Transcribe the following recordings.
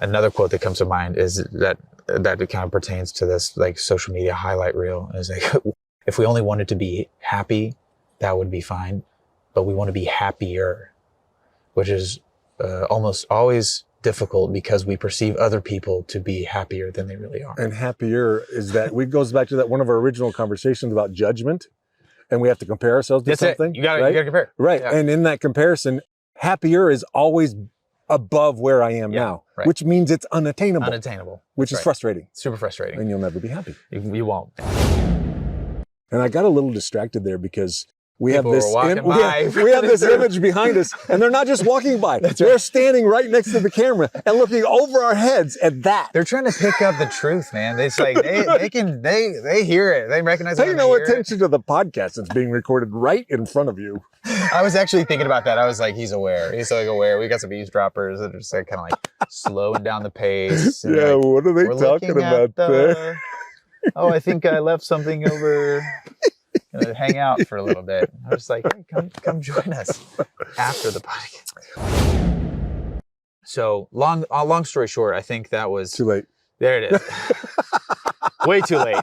another quote that comes to mind is that it kind of pertains to this like social media highlight reel. Is like, if we only wanted to be happy, that would be fine, but we want to be happier, which is almost always difficult because we perceive other people to be happier than they really are. And happier is that it goes back to that one of our original conversations about judgment, and we have to compare ourselves to That's something. It. You got to compare. Right. Yeah. And in that comparison, happier is always above where I am now, which means it's unattainable. Which is frustrating. Super frustrating. And you'll never be happy. You won't. And I got a little distracted there because we have People this we have this image behind us, and they're not just walking by. They're standing right next to the camera and looking over our heads at that. They're trying to pick up the truth, man. It's like they hear it. They recognize it. Pay no attention to the podcast that's being recorded right in front of you. I was actually thinking about that. I was like, he's aware. He's like aware. We got some eavesdroppers that are just like kind of like slowing down the pace. Yeah, like, what are they talking about there? Oh, I think I left something over. Hang out for a little bit. I was like, hey, come join us after the podcast. So long story short, I think that was too late. There it is. Way too late.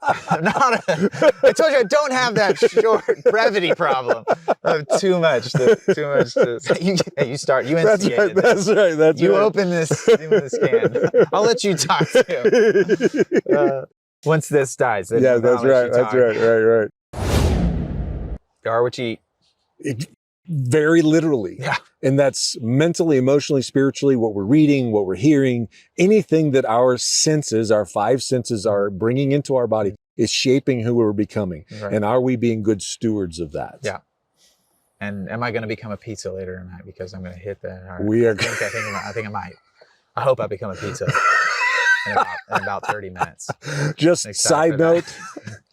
I told you I don't have that short brevity problem. I have too much. You start. You instigated That's right. You open this can. I'll let you talk too. Once this dies. Yeah, that's right. That's right. You are what you eat. Very literally. Yeah. And that's mentally, emotionally, spiritually, what we're reading, what we're hearing, anything that our senses, our five senses are bringing into our body is shaping who we're becoming. Right. And are we being good stewards of that? Yeah. And am I going to become a pizza later tonight because I'm going to hit that? I think I might. I hope I become a pizza. In about 30 minutes. Just side note,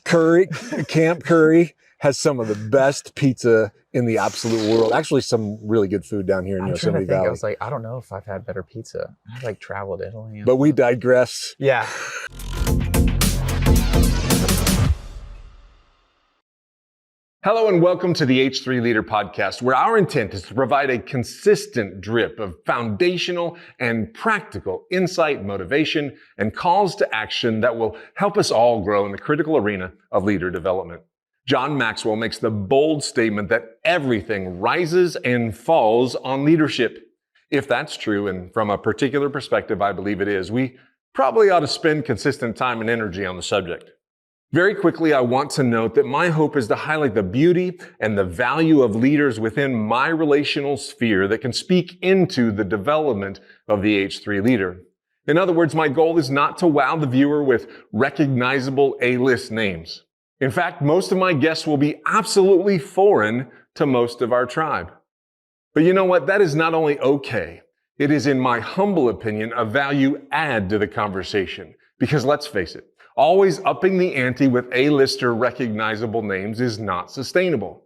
Camp Curry has some of the best pizza in the absolute world. Actually, some really good food down here in Yosemite Valley. I was like, I don't know if I've had better pizza. I've like traveled Italy. But we digress. Yeah. Hello and welcome to the H3 Leader Podcast, where our intent is to provide a consistent drip of foundational and practical insight, motivation, and calls to action that will help us all grow in the critical arena of leader development. John Maxwell makes the bold statement that everything rises and falls on leadership. If that's true, and from a particular perspective, I believe it is, we probably ought to spend consistent time and energy on the subject. Very quickly, I want to note that my hope is to highlight the beauty and the value of leaders within my relational sphere that can speak into the development of the H3 leader. In other words, my goal is not to wow the viewer with recognizable A-list names. In fact, most of my guests will be absolutely foreign to most of our tribe. But you know what? That is not only okay. It is, in my humble opinion, a value add to the conversation. Because let's face it, always upping the ante with A-lister recognizable names is not sustainable.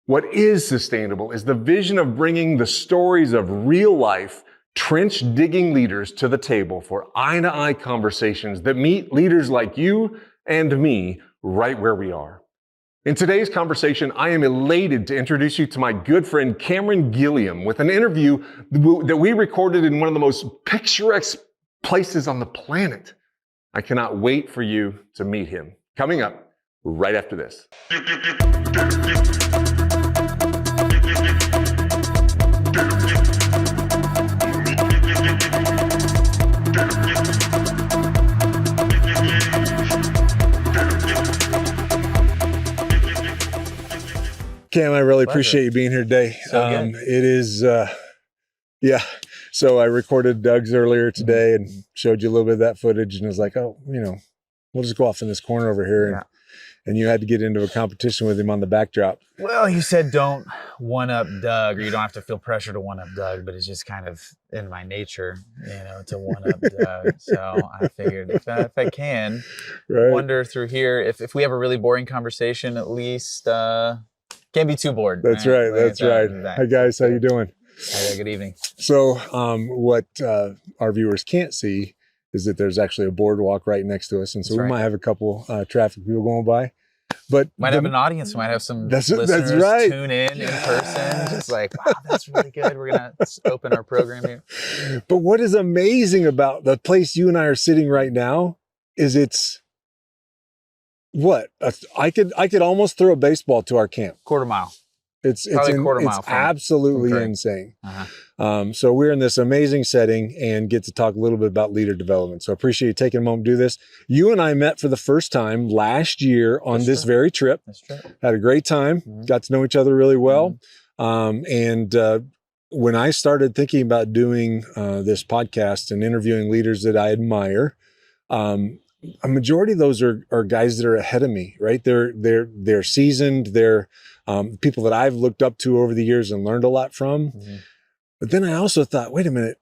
What is sustainable is the vision of bringing the stories of real life, trench-digging leaders to the table for eye-to-eye conversations that meet leaders like you and me right where we are. In today's conversation, I am elated to introduce you to my good friend Cameron Gilliam with an interview that we recorded in one of the most picturesque places on the planet. I cannot wait for you to meet him. Coming up right after this. Cam, I really appreciate you being here today. It is, So I recorded Doug's earlier today and showed you a little bit of that footage, and was like, oh, we'll just go off in this corner over here. And you had to get into a competition with him on the backdrop. Well, you said don't one-up Doug, or you don't have to feel pressure to one-up Doug, but it's just kind of in my nature, to one-up Doug. So I figured if I can wander through here, if we have a really boring conversation, at least can't be too bored. That's right. That's right. Hi, guys. How you doing? Hi, good evening. So what our viewers can't see is that there's actually a boardwalk right next to us. And so we might have a couple traffic people going by. But might have an audience, might have some that's listeners right. tune in person, just like, wow, that's really good. We're gonna open our program here. But what is amazing about the place you and I are sitting right now is it's I could almost throw a baseball to our camp. Quarter mile. It's Probably a quarter mile it's from absolutely Craig. insane. Uh-huh. So we're in this amazing setting and get to talk a little bit about leader development. So I appreciate you taking a moment to do this. You and I met for the first time last year on this very trip. That's true. Had a great time. Mm-hmm. Got to know each other really well. When I started thinking about doing this podcast and interviewing leaders that I admire, a majority of those are guys that are ahead of me, right? They're seasoned. They're people that I've looked up to over the years and learned a lot from. Mm-hmm. But then I also thought, wait a minute,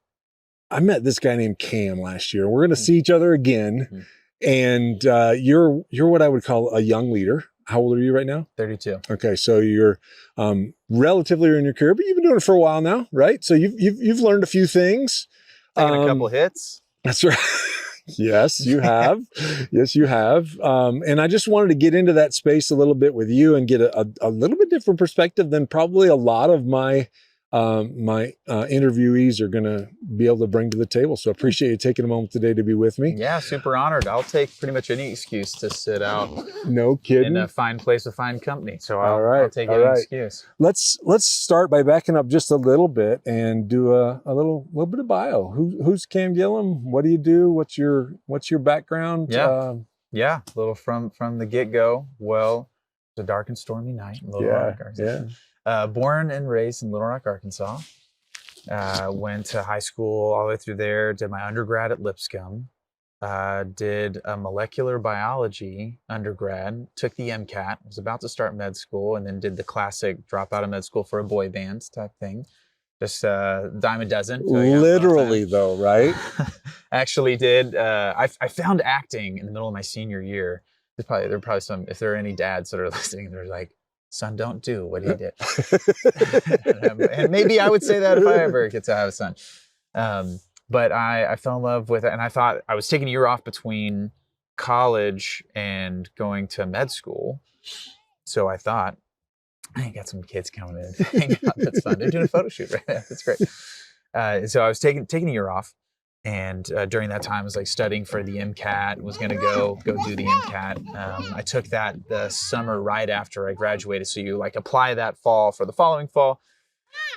I met this guy named Cam last year. We're going to see each other again. And you're what I would call a young leader. How old are you right now? 32. Okay, so you're relatively in your career, but you've been doing it for a while now, right? So you've learned a few things. Taking a couple hits. That's right. Yes, you have. Yes, you have. And I just wanted to get into that space a little bit with you and get a little bit different perspective than probably a lot of my interviewees are going to be able to bring to the table. So I appreciate you taking a moment today to be with me. Yeah, super honored. I'll take pretty much any excuse to sit out No kidding. in a fine place with fine company. So I'll take any excuse. Let's start by backing up just a little bit and do a little bit of bio. Who's Cam Gilliam? What do you do? What's your background? Yeah, a little from the get-go. Well, it's a dark and stormy night in Little Rock, Arkansas. Born and raised in Little Rock, Arkansas. Went to high school all the way through there. Did my undergrad at Lipscomb. Did a molecular biology undergrad. Took the MCAT. Was about to start med school, and then did the classic drop out of med school for a boy band type thing. Just dime a dozen. Literally, though, right? Actually, did. I found acting in the middle of my senior year. There are probably some. If there are any dads that are listening, they're like, son, don't do what he did. And maybe I would say that if I ever get to have a son. But I fell in love with it, and I thought I was taking a year off between college and going to med school. So I thought, I got some kids coming in. Hang out. That's fun. They're doing a photo shoot right now. That's great. So I was taking a year off. And during that time, I was like studying for the MCAT, was going to go do the MCAT. I took that the summer right after I graduated. So you like apply that fall for the following fall.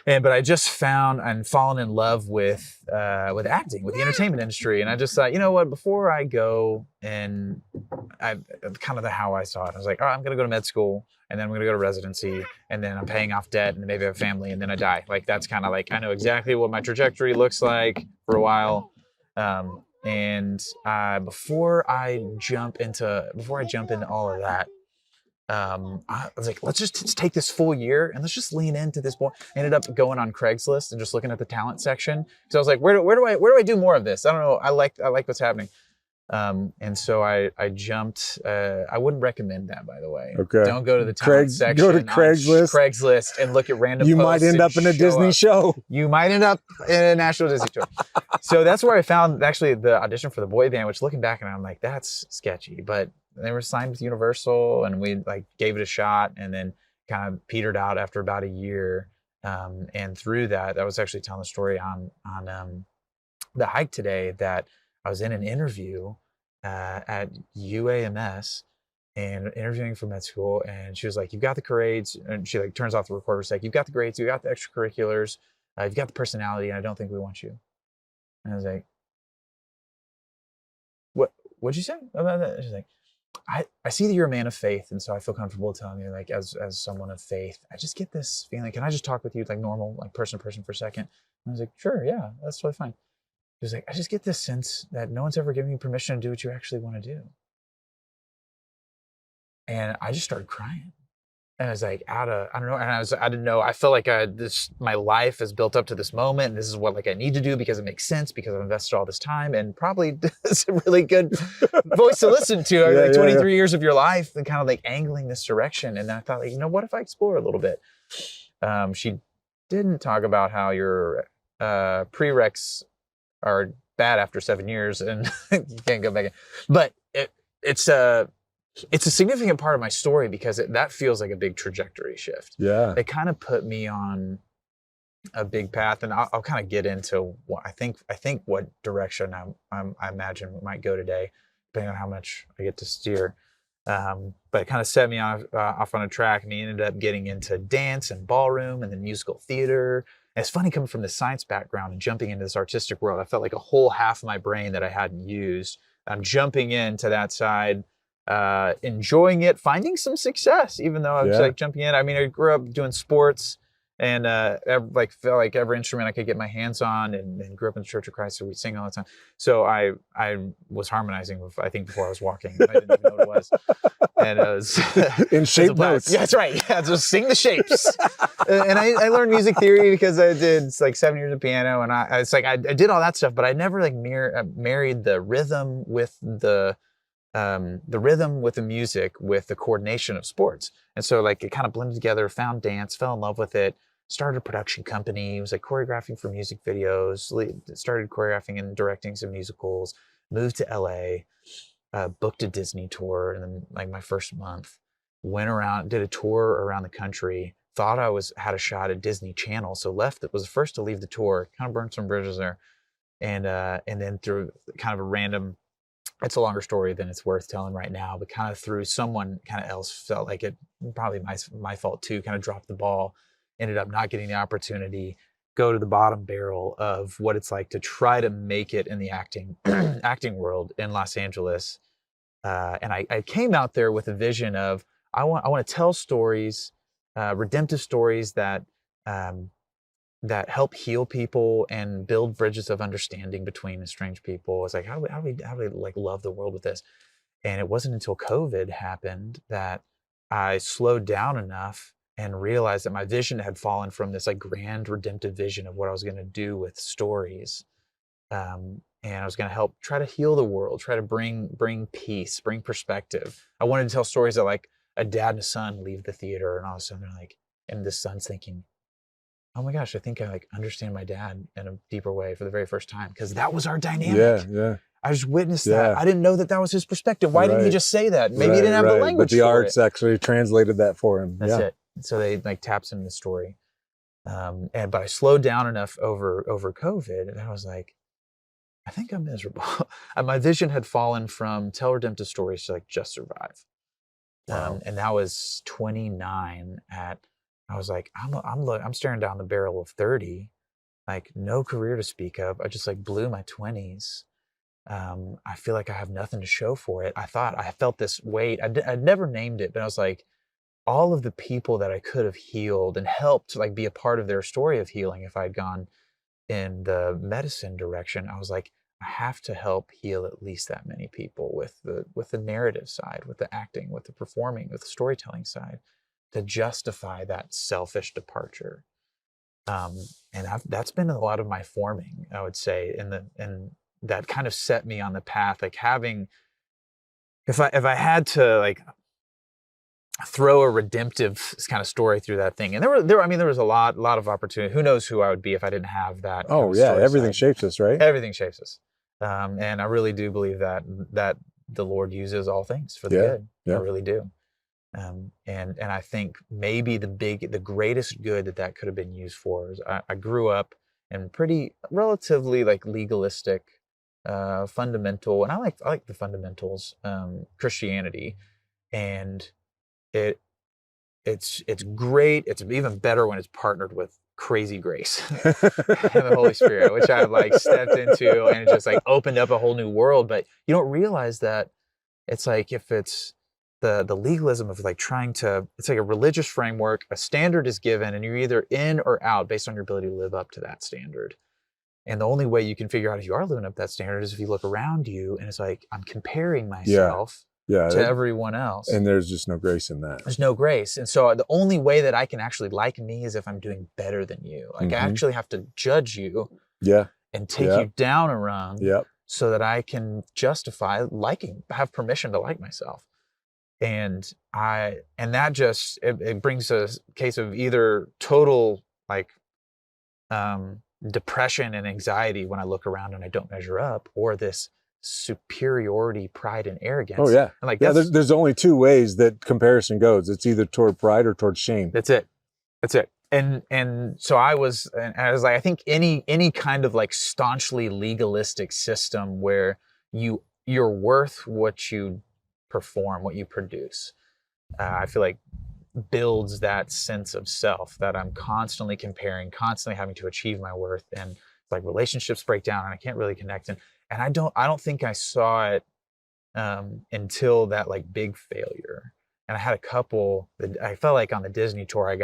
But I just found and fallen in love with acting, with the entertainment industry. And I just thought, you know what, before I go, and I kind of how I saw it, I was like, all right, I'm going to go to med school, and then I'm going to go to residency, and then I'm paying off debt, and maybe I have a family, and then I die. Like, that's kind of like, I know exactly what my trajectory looks like for a while. Before I jump into all of that, I was like, let's just take this full year and let's just lean into this more. I ended up going on Craigslist and just looking at the talent section. So I was like, where do I do more of this? I don't know. I like what's happening. And so I jumped. I wouldn't recommend that, by the way. Okay. Don't go to the talent section. Go to Craigslist and look at random. You might end up in a Disney show. You might end up in a National Disney show. So that's where I found actually the audition for the boy band, which looking back, and I'm like, that's sketchy. But they were signed with Universal, and we like gave it a shot, and then kind of petered out after about a year. And through that, I was actually telling the story on the hike today that I was in an interview at UAMS and interviewing for med school, and she was like, "You've got the grades," and she like turns off the recorder, like, "You've got the grades, you've got the extracurriculars, you've got the personality, and I don't think we want you." And I was like, "What'd you say about that?" She's like, I see that you're a man of faith, and so I feel comfortable telling you, like, as someone of faith, I just get this feeling, can I just talk with you like normal, like person to person for a second? And I was like, sure, yeah, that's totally fine. She was like, I just get this sense that no one's ever given you permission to do what you actually want to do. And I just started crying. And I was like, I don't know. And I didn't know. I felt like my life is built up to this moment. And this is what like I need to do because it makes sense, because I've invested all this time, and probably it's a really good voice to listen to. 23 years of your life and kind of like angling this direction. And then I thought, like, you know, what if I explore a little bit? She didn't talk about how your prereqs are bad after 7 years and you can't go back in. But it's it's a significant part of my story because that feels like a big trajectory shift. Yeah. It kind of put me on a big path, and I'll kind of get into what I think what direction I imagine might go today, depending on how much I get to steer. But it kind of set me off on a track, and he ended up getting into dance and ballroom and then musical theater. And it's funny coming from the science background and jumping into this artistic world. I felt like a whole half of my brain that I hadn't used. I'm jumping into that side, enjoying it, finding some success, even though I was like jumping in. I mean, I grew up doing sports and felt like every instrument I could get my hands on, and grew up in the Church of Christ, so we sing all the time. So I was harmonizing with, I think, before I was walking. I didn't even know what it was. And it was in shape notes. Yeah, that's right. Yeah, just sing the shapes. And I learned music theory because I did like 7 years of piano, and I did all that stuff, but I never like married the rhythm with the music with the coordination of sports. And so like it kind of blended together, found dance, fell in love with it, started a production company, was like choreographing for music videos, started choreographing and directing some musicals, moved to LA, booked a Disney tour, and then like my first month went around, did a tour around the country, thought I had a shot at Disney Channel, so left. It was the first to leave the tour, kind of burned some bridges there, and then through kind of a random, it's a longer story than it's worth telling right now, but kind of through someone kind of else felt like it, probably my fault too, kind of dropped the ball, ended up not getting the opportunity, go to the bottom barrel of what it's like to try to make it in the acting world in Los Angeles. And I came out there with a vision of, I want to tell stories, redemptive stories that help heal people and build bridges of understanding between estranged people. It's like, how do we like love the world with this? And it wasn't until COVID happened that I slowed down enough and realized that my vision had fallen from this like grand redemptive vision of what I was going to do with stories. And I was going to help try to heal the world, try to bring peace, bring perspective. I wanted to tell stories that like a dad and a son leave the theater, and all of a sudden they're like, and the son's thinking, oh my gosh, I think I like understand my dad in a deeper way for the very first time, because that was our dynamic. Yeah. I just witnessed that. I didn't know that was his perspective. Why didn't he just say that? Maybe he didn't have the language. But the arts actually translated that for him. That's it. So they like taps into the story. But I slowed down enough over COVID, and I was like, I think I'm miserable. And my vision had fallen from tell redemptive stories to like just survive. Wow. And that was 29 I was like, I'm staring down the barrel of 30, like no career to speak of. I just like blew my 20s. I feel like I have nothing to show for it. I felt this weight. I'd never named it, but I was like, all of the people that I could have healed and helped like be a part of their story of healing, if I'd gone in the medicine direction, I was like, I have to help heal at least that many people with the narrative side, with the acting, with the performing, with the storytelling side, to justify that selfish departure. And that's been a lot of my forming, I would say, and that kind of set me on the path, like having, if I had to like throw a redemptive kind of story through that thing, and there was a lot of opportunity. Who knows who I would be if I didn't have that. Oh yeah, everything shapes us, right? Everything shapes us, and I really do believe that the Lord uses all things for the good. I really do. And I think maybe the greatest good that could have been used for is I grew up in pretty relatively like legalistic, fundamental, and I like the fundamentals, Christianity, and it's great. It's even better when it's partnered with crazy grace and the Holy Spirit, which I've like stepped into, and it just like opened up a whole new world. But you don't realize that it's like, if it's the legalism of like it's like a religious framework, a standard is given, and you're either in or out based on your ability to live up to that standard. And the only way you can figure out if you are living up to that standard is if you look around you, and it's like, I'm comparing myself to everyone else. And there's just no grace in that. There's no grace. And so the only way that I can actually like me is if I'm doing better than you. Like I actually have to judge you and take you down a rung so that I can justify have permission to like myself. And that just, it brings a case of either total like depression and anxiety when I look around and I don't measure up, or this superiority, pride, and arrogance. Oh yeah. And like, Yeah, there's only two ways that comparison goes. It's either toward pride or toward shame. That's it. And so I was like, I think any kind of like staunchly legalistic system where you're worth what you perform, what you produce, I feel like builds that sense of self that I'm constantly comparing, constantly having to achieve my worth, and like relationships break down and I can't really connect. And I don't think I saw it until that like big failure. And I had a couple that I felt like on the Disney tour, I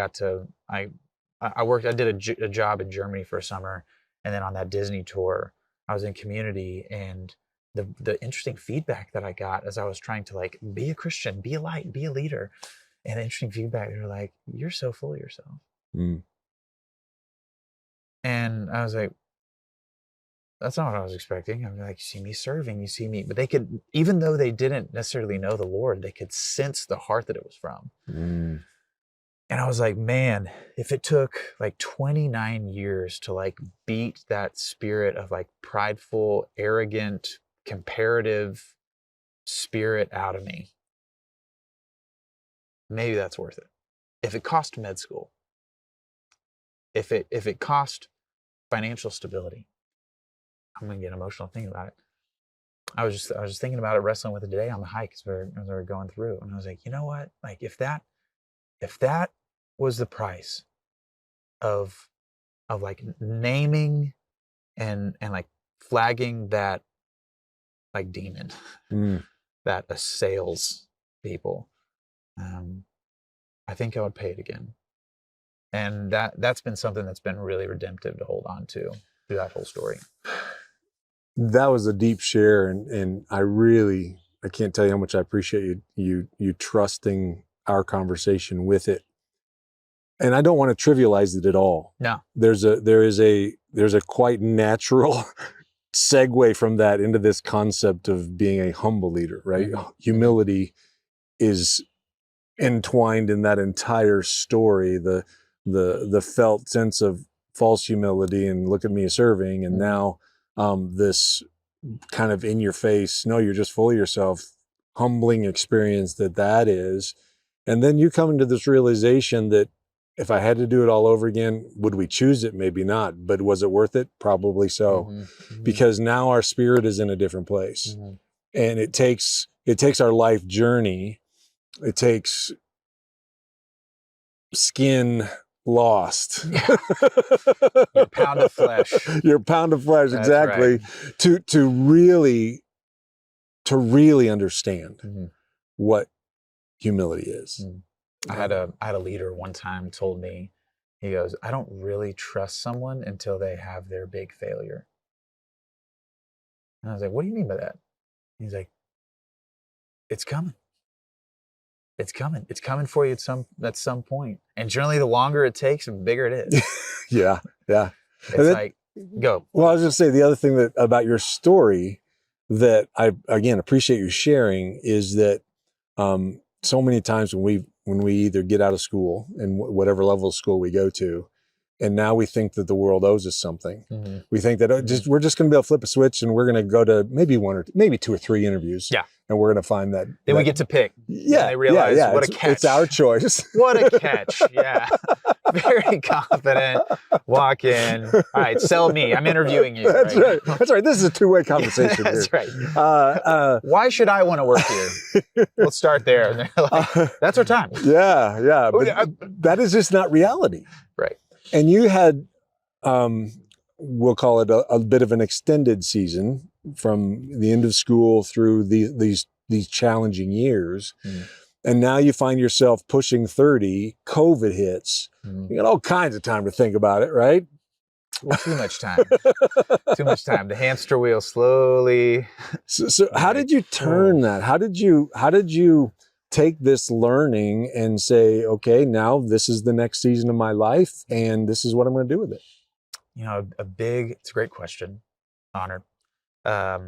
did a job in Germany for a summer. And then on that Disney tour, I was in community, and the interesting feedback that I got as I was trying to like be a Christian, be a light, be a leader. And the interesting feedback, they were like, you're so full of yourself. Mm. And I was like, that's not what I was expecting. I'm like, you see me serving, you see me, but they could, even though they didn't necessarily know the Lord, they could sense the heart that it was from. Mm. And I was like, man, if it took like 29 years to like beat that spirit of like prideful, arrogant, comparative spirit out of me, maybe that's worth it. If it cost med school, if it cost financial stability, I'm gonna get emotional thinking about it. I was just thinking about it, wrestling with it today on the hike as we were going through, and I was like, you know what? Like if that was the price of like naming and like flagging that like demon that assails people, I think I would pay it again. And that's been something that's been really redemptive to hold on to through that whole story. That was a deep share, and I can't tell you how much I appreciate you trusting our conversation with it. And I don't want to trivialize it at all. No. There's a quite natural segue from that into this concept of being a humble leader, right? Mm-hmm. Humility is entwined in that entire story, the felt sense of false humility and look at me serving, and now this kind of in your face, no, you're just full of yourself, humbling experience that is. And then you come into this realization that if I had to do it all over again, would we choose it? Maybe not. But was it worth it? Probably so. Mm-hmm. Because now our spirit is in a different place. Mm-hmm. And it takes our life journey. It takes skin lost. Yeah. Your pound of flesh. Your pound of flesh, that's exactly. Right. To really understand what humility is. Mm. I had a leader one time told me, he goes, I don't really trust someone until they have their big failure. And I was like, what do you mean by that? He's like, it's coming. It's coming. It's coming for you at some point. And generally the longer it takes, the bigger it is. Yeah. It's like, go. Well, I was going to say the other thing that about your story that I, again, appreciate you sharing is that so many times when we either get out of school and whatever level of school we go to, and now we think that the world owes us something. Mm-hmm. We think that we're just going to be able to flip a switch and we're going to go to maybe 2 or 3 interviews. Yeah. And we're going to find that. Then we get to pick. Yeah. And they realize, what a catch. It's our choice. What a catch. Yeah. Very confident. Walk in. All right, sell me. I'm interviewing you. That's right. That's right. This is a 2-way conversation. That's here. Right. Why should I want to work here? Let's start there. And they're like, that's our time. Yeah. But that is just not reality. Right. And you had, we'll call it a bit of an extended season from the end of school through these challenging years. Mm. And now you find yourself pushing 30, COVID hits. Mm. You got all kinds of time to think about it, right? Well, too much time. Too much time. The hamster wheel slowly. So how did you turn that? How did you take this learning and say, okay, now this is the next season of my life and this is what I'm going to do with it? You know, it's a great question. Honored. A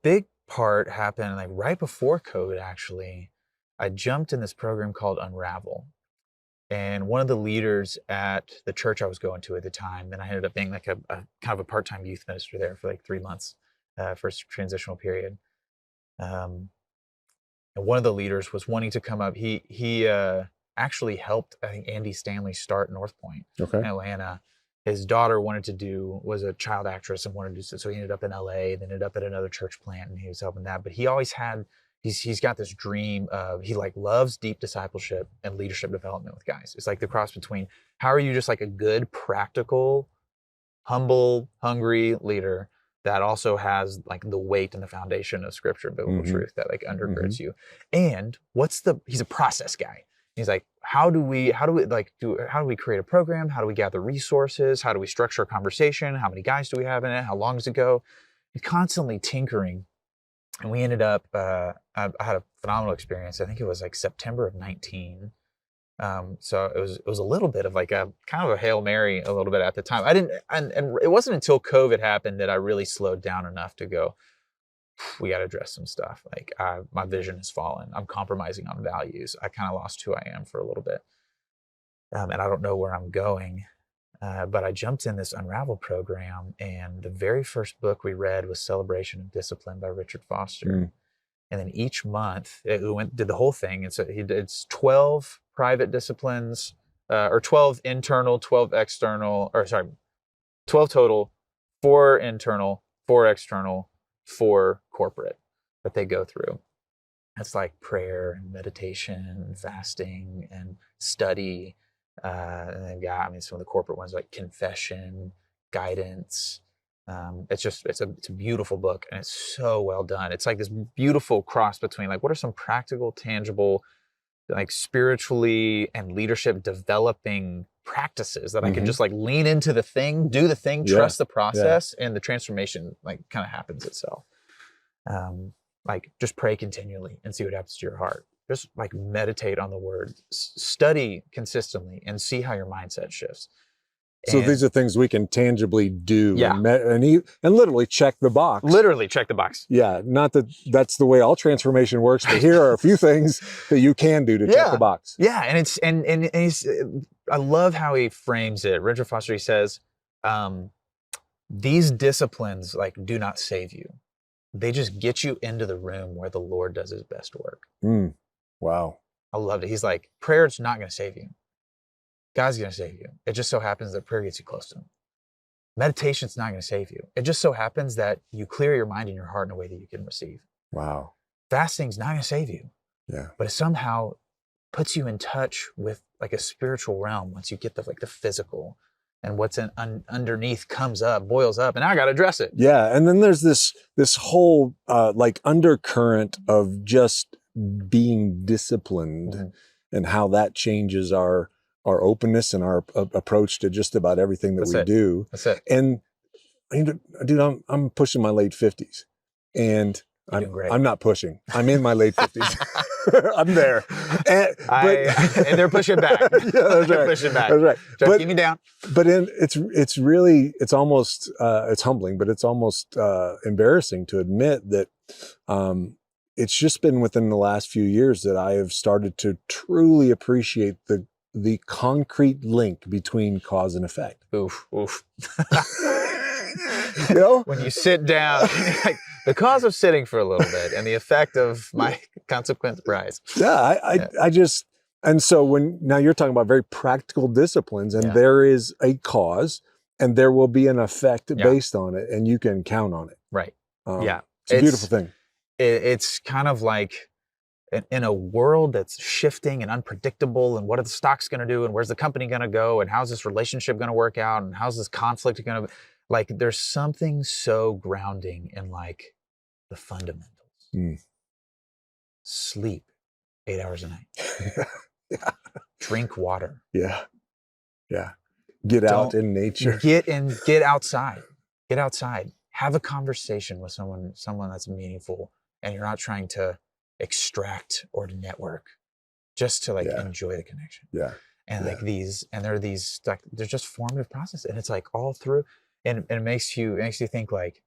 big part happened like right before COVID, actually. I jumped in this program called Unravel. And one of the leaders at the church I was going to at the time, and I ended up being like a kind of a part-time youth minister there for like 3 months. first transitional period. And one of the leaders was wanting to come up. He actually helped, I think, Andy Stanley start North Point in Atlanta. His daughter was a child actress and wanted to do so he ended up in LA, then ended up at another church plant, and he was helping that. But he always had, he's got this dream of, he like loves deep discipleship and leadership development with guys. It's like the cross between how are you just like a good, practical, humble, hungry leader that also has like the weight and the foundation of scripture, biblical truth that like undergirds you. And he's a process guy. He's like, how do we create a program? How do we gather resources? How do we structure a conversation? How many guys do we have in it? How long does it go? He's constantly tinkering. And we ended up, I had a phenomenal experience. I think it was like September of 19. So it was a little bit of like a kind of a Hail Mary a little bit at the time. And it wasn't until COVID happened that I really slowed down enough to go, we got to address some stuff. Like my vision has fallen. I'm compromising on values. I kind of lost who I am for a little bit. And I don't know where I'm going. But I jumped in this Unravel program, and the very first book we read was Celebration of Discipline by Richard Foster. And then each month did the whole thing. And so it's 12 private disciplines, or 12 internal, 12 external, 12 total, 4 internal, 4 external, 4 corporate that they go through. That's like prayer and meditation and fasting and study. And they've got, some of the corporate ones like confession, guidance. It's a beautiful book, and it's so well done. It's like this beautiful cross between like, what are some practical, tangible, like spiritually and leadership developing practices that I can just like lean into the thing, do the thing, trust the process, and the transformation like kind of happens itself. Like just pray continually and see what happens to your heart. Just like meditate on the word, study consistently, and see how your mindset shifts. So these are things we can tangibly do and literally check the box. Literally check the box. Yeah, not that that's the way all transformation works, but here are a few things that you can do to check the box. Yeah, and he's, I love how he frames it. Richard Foster, he says, these disciplines like do not save you. They just get you into the room where the Lord does his best work. Wow. I loved it. He's like, prayer is not going to save you. God's going to save you. It just so happens that prayer gets you close to him. Meditation's not going to save you. It just so happens that you clear your mind and your heart in a way that you can receive. Wow. Fasting's not going to save you. Yeah. But it somehow puts you in touch with like a spiritual realm once you get the physical, and what's underneath comes up, boils up, and now I got to address it. Yeah. And then there's this whole like undercurrent of just being disciplined and how that changes our openness and our approach to just about everything that we do. That's it. And dude, I'm pushing my late 50s, and I'm not pushing. I'm in my late 50s. I'm there. And they're pushing back. Yeah, that's right. Pushing back. That's right. Trying to keep me down. But it's really, it's almost, it's humbling, but it's almost embarrassing to admit that it's just been within the last few years that I have started to truly appreciate the concrete link between cause and effect. Oof. You know? When you sit down, like, the cause of sitting for a little bit and the effect of my consequent prize. Yeah, I just, and so now you're talking about very practical disciplines, and there is a cause and there will be an effect based on it, and you can count on it. Right. It's a beautiful thing. It's kind of like in a world that's shifting and unpredictable, and what are the stocks going to do, and where's the company going to go, and how's this relationship going to work out, and how's this conflict going to, like, there's something so grounding in like the fundamentals. Sleep 8 hours a night. Drink water. Yeah. Get out in nature. Get outside. Get outside. Have a conversation with someone that's meaningful, and you're not trying to extract or to network, just to like enjoy the connection. Yeah. And like there are these like, they're just formative processes, and it's like all through, and it makes you think like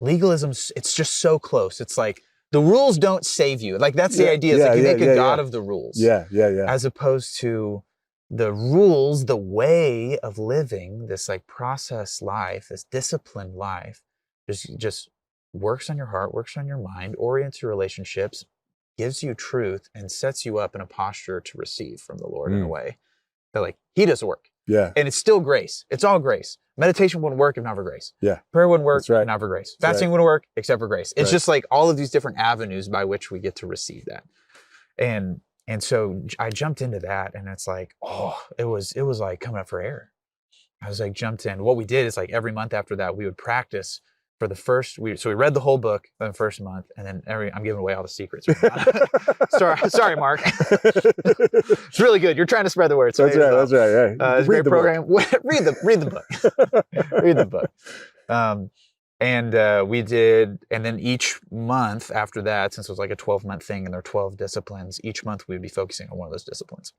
legalism, it's just so close. It's like the rules don't save you. Like that's the idea. It's like you make a god of the rules. Yeah. As opposed to the rules, the way of living this like process life, this disciplined life just works on your heart, works on your mind, orients your relationships, gives you truth, and sets you up in a posture to receive from the Lord in a way that like he does the work. Yeah. And it's still grace. It's all grace. Meditation wouldn't work if not for grace. Yeah. Prayer wouldn't work That's right. if not for grace. That's Fasting right. wouldn't work except for grace. It's Right. just like all of these different avenues by which we get to receive that. And so I jumped into that, and it's like, it was like coming up for air. I was like jumped in. What we did is like every month after that, we would practice for the first, so we read the whole book in the first month, and then I'm giving away all the secrets. Right sorry, Mark. It's really good. You're trying to spread the word. So That's right. That's right. Yeah. it's a great program. read the book. Read the book. And we did, and then each month after that, since it was like a 12-month thing and there are 12 disciplines, each month we would be focusing on one of those disciplines.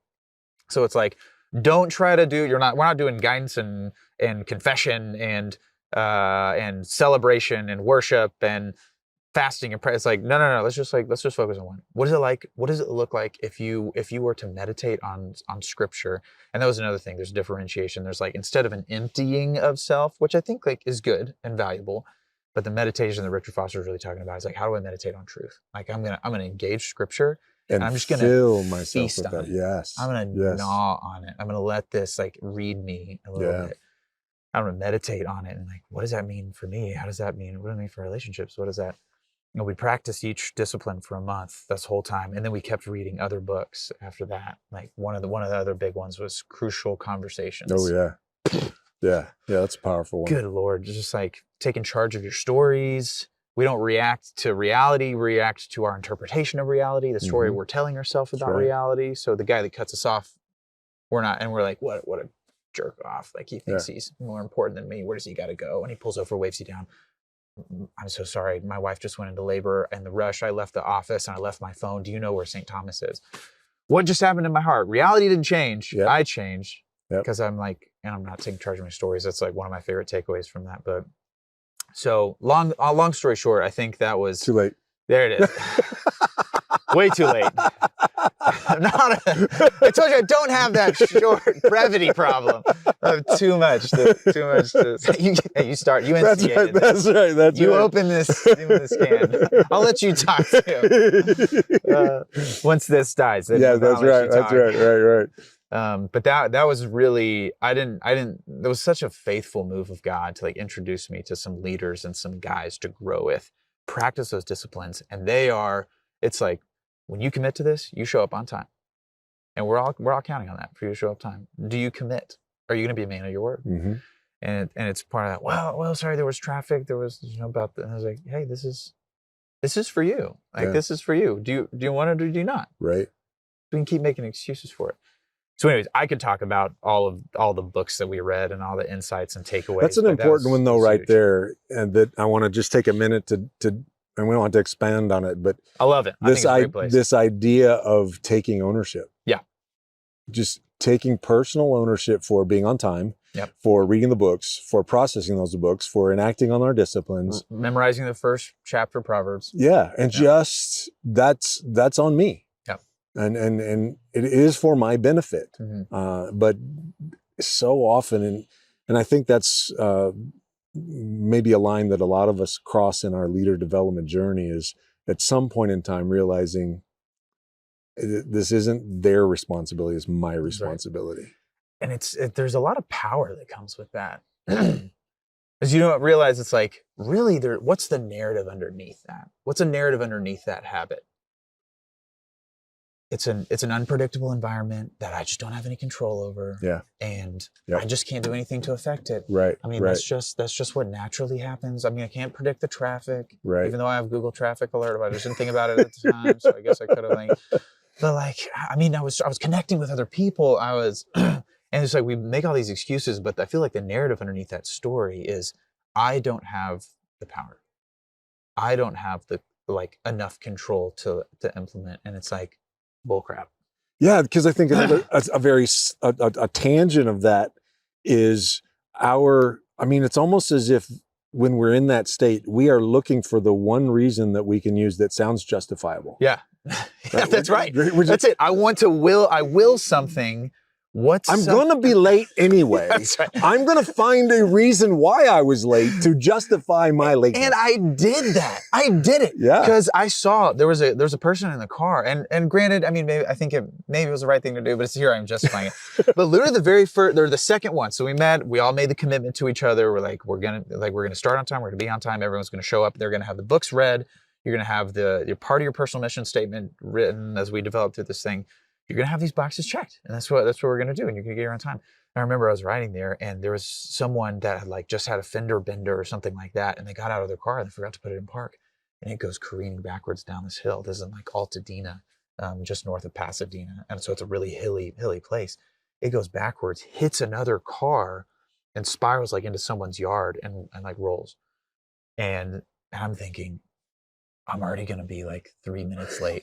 So it's like, don't try to do, we're not doing guidance and confession and celebration and worship and fasting and prayer. It's like, no, let's just focus on one. What does it look like if you were to meditate on scripture? And that was another thing. There's differentiation. There's like, instead of an emptying of self, which I think like is good and valuable, but the meditation that Richard Foster is really talking about is like, how do I meditate on truth? Like I'm gonna engage scripture, and I'm just gonna fill myself feast with on that. it. Yes. I'm gonna gnaw on it. I'm gonna let this like read me a little bit. I'm gonna meditate on it, and like, what does that mean for me? How does that mean? What does it mean for relationships? What does that? You know, we practiced each discipline for a month this whole time, and then we kept reading other books after that. Like one of the other big ones was Crucial Conversations. Oh yeah. Yeah. That's a powerful one. Good Lord, just like taking charge of your stories. We don't react to reality, we react to our interpretation of reality, the story we're telling ourselves about reality. So the guy that cuts us off, we're not, and we're like, what a jerk off. Like he thinks he's more important than me. Where does he got to go? And he pulls over, waves you down. I'm so sorry. My wife just went into labor, and the rush, I left the office and I left my phone. Do you know where St. Thomas is? What just happened in my heart? Reality didn't change. Yep. I changed because Yep. I'm like, and I'm not taking charge of my stories. That's like one of my favorite takeaways from that book. So long story short, I think that was Too late. There it is. Way too late. I told you I don't have that short brevity problem. I have too much. You start. You instigated. That's right. You open this can. I'll let you talk too. Once this dies. That's right. That's right. But that was really, it was such a faithful move of God to like introduce me to some leaders and some guys to grow with, practice those disciplines. And it's like, when you commit to this, you show up on time. And we're all counting on that for you to show up time. Do you commit? Are you going to be a man of your word? Mm-hmm. And it's part of that. Well, sorry, there was traffic. There was, about that. And I was like, hey, this is for you. Like, this is for you. Do you want it or do you not? Right. We can keep making excuses for it. So anyways, I could talk about all the books that we read and all the insights and takeaways. That's an important one though, right huge. there. And that I want to just take a minute to, and we don't have to expand on it, but I love it. I think it's a great place. This idea of taking ownership. Yeah. Just taking personal ownership for being on time, for reading the books, for processing those books, for enacting on our disciplines. Memorizing the first chapter of Proverbs. Yeah. And just, that's on me. Yeah. And it is for my benefit. Mm-hmm. But so often, and I think that's maybe a line that a lot of us cross in our leader development journey, is at some point in time realizing this isn't their responsibility, it's my responsibility. Right. And there's a lot of power that comes with that. As you don't realize, it's like, really, what's the narrative underneath that? What's a narrative underneath that habit? It's an unpredictable environment that I just don't have any control over. Yeah. And I just can't do anything to affect it. Right. I mean, that's just what naturally happens. I mean, I can't predict the traffic. Right. Even though I have Google Traffic Alert, I just didn't think about it at the time. So I guess I could have but I mean, I was connecting with other people. And it's like, we make all these excuses, but I feel like the narrative underneath that story is, I don't have the power. I don't have the enough control to implement. And it's like, bullcrap. Yeah, because I think a tangent of that is it's almost as if when we're in that state, we are looking for the one reason that we can use that sounds justifiable. Yeah. That's right. That's it. I will something I'm going to be late anyway. That's right. I'm going to find a reason why I was late to justify my lateness. And I did that. I did it. Yeah. Because I saw there was a person in the car, and granted, I mean, maybe it was the right thing to do, but it's here I'm justifying it. But literally the very first, or the second one. So we met. We all made the commitment to each other. We're like, we're gonna start on time. We're gonna be on time. Everyone's gonna show up. They're gonna have the books read. You're gonna have your part of your personal mission statement written as we developed through this thing. You're gonna have these boxes checked, and that's what we're gonna do, and you're gonna get here on time. And I remember I was riding there, and there was someone that had like just had a fender bender or something like that, and they got out of their car and they forgot to put it in park, and it goes careening backwards down this hill. This is in like Altadena, just north of Pasadena, and so it's a really hilly place. It goes backwards, hits another car, and spirals like into someone's yard and like rolls. And I'm thinking, I'm already gonna be like 3 minutes late.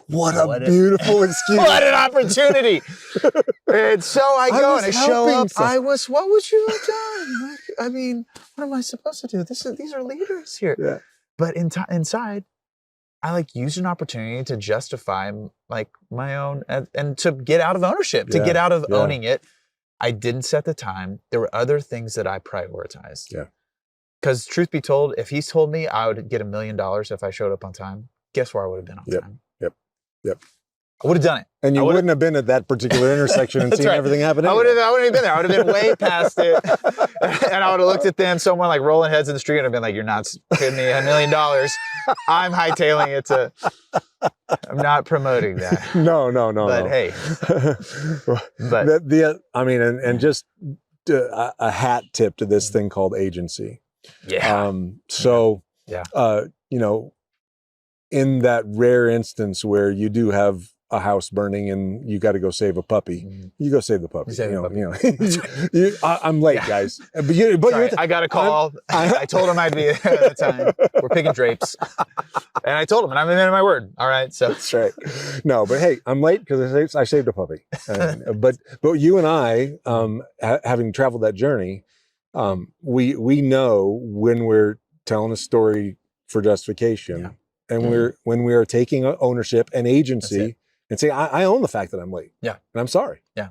What a beautiful excuse. What an opportunity. And so I go and I show up. What would you have done? Like, I mean, what am I supposed to do? These are leaders here. Yeah. But inside, I like used an opportunity to justify like my own and to get out of ownership, to get out of owning it. I didn't set the time. There were other things that I prioritized. Yeah. Because truth be told, if he's told me I would get $1 million if I showed up on time, guess where I would have been on time? Yep. I would have done it. And you wouldn't have been at that particular intersection and seen everything happen. I wouldn't have been there. I would have been way past it. And I would have looked at them, someone like rolling heads in the street, and I've been like, you're not kidding me, $1 million. I'm hightailing it to, I'm not promoting that. No. But hey. And just a hat tip to this thing called agency. Yeah. In that rare instance where you do have a house burning and you got to go save a puppy, you go save the puppy. I'm late, guys. But I got a call. I told him I'd be there at the time. We're picking drapes. And I told him, and I'm a man of my word. All right. So that's right. No, but hey, I'm late because I saved a puppy. But you and I, having traveled that journey, we know when we're telling a story for justification. Yeah. And when we are taking ownership and agency and say, I own the fact that I'm late. Yeah. And I'm sorry. Yeah.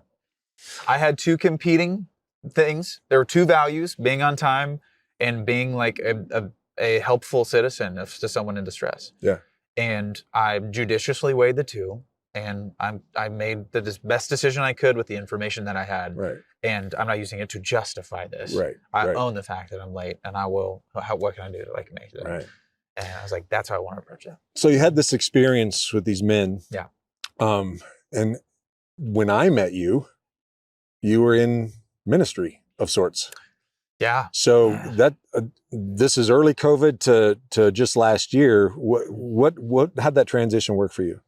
I had two competing things. There were two values, being on time and being like a helpful citizen to someone in distress. Yeah. And I judiciously weighed the two, and I made the best decision I could with the information that I had. Right. And I'm not using it to justify this. Right. I own the fact that I'm late, and I will, what can I do to like make it? Right. And I was like, that's how I want to approach it. So you had this experience with these men. Yeah. And when I met you, you were in ministry of sorts. Yeah. So this is early COVID to just last year. How'd that transition work for you?